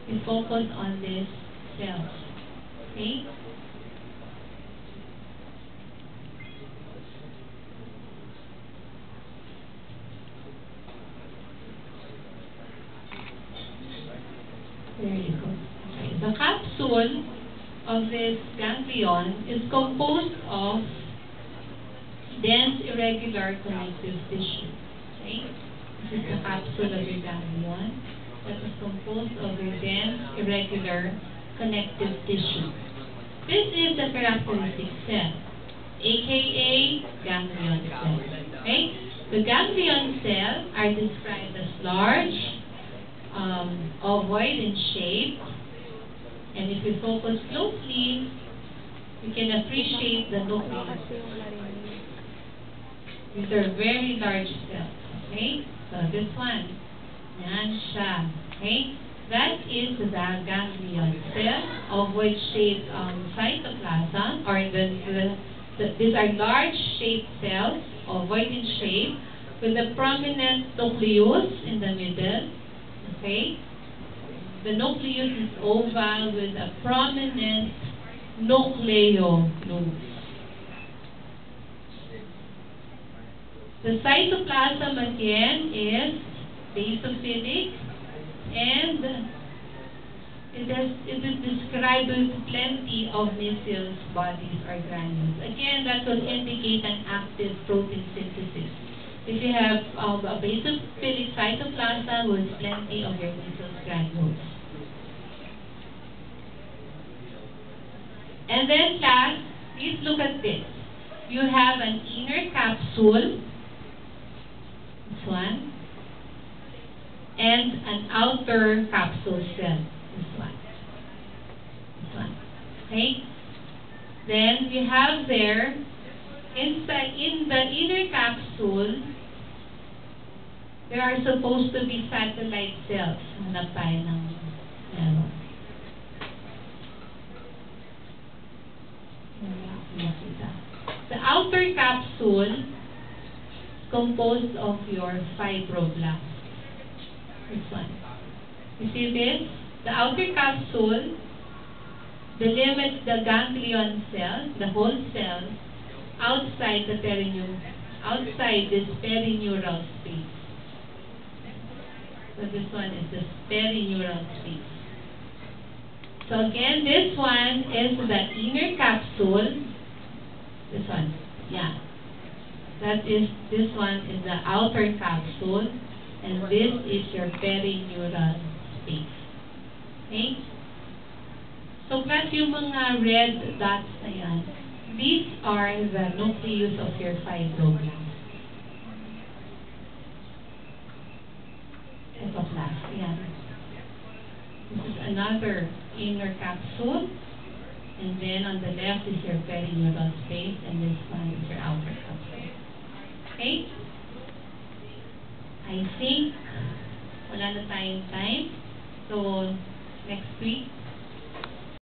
We focus on this cells. Okay? There you go. Okay. The capsule of this ganglion is composed of dense irregular connective tissue. Okay? This is the capsule of your ganglion that is composed of a dense irregular connective tissue. This is the characteristic cell, aka ganglion cell. Okay? The ganglion cells are described as large, ovoid in shape, and if you focus closely, you can appreciate the nucleus. These are very large cells. Okay? So this one, yan siya. Okay? That is the ganglion cell, ovoid shaped cytoplasm, or these are large shaped cells, ovoid in shape, with a prominent nucleus in the middle. Okay? The nucleus is oval with a prominent nucleolus. The cytoplasm again is basophilic, and it is described with plenty of nucleus bodies or granules. Again, that will indicate an active protein synthesis. If you have a basophilic cytoplasm with plenty of your nucleus granules. And then last, please look at this. You have an inner capsule, this one, and an outer capsule cell, this one. This one. Okay? Then we have there, inside, in the inner capsule, there are supposed to be satellite cells. Hanap tayo ng meron. The outer capsule is composed of your fibroblasts. This one. You see this? The outer capsule delimits the ganglion cells, the whole cell, outside the outside this perineural space. So this one is the perineural space. So again, this one is the inner capsule. This one, yeah. This one is the outer capsule, and this is your perineural space. Okay? So class, yung mga red dots na yan, these are the nucleus of your fibroblast. Ito class, yan. This is another inner capsule, and then on the left is your perineural space, and this one is your outer capsule. Okay? I think wala na tayong time. So, next week,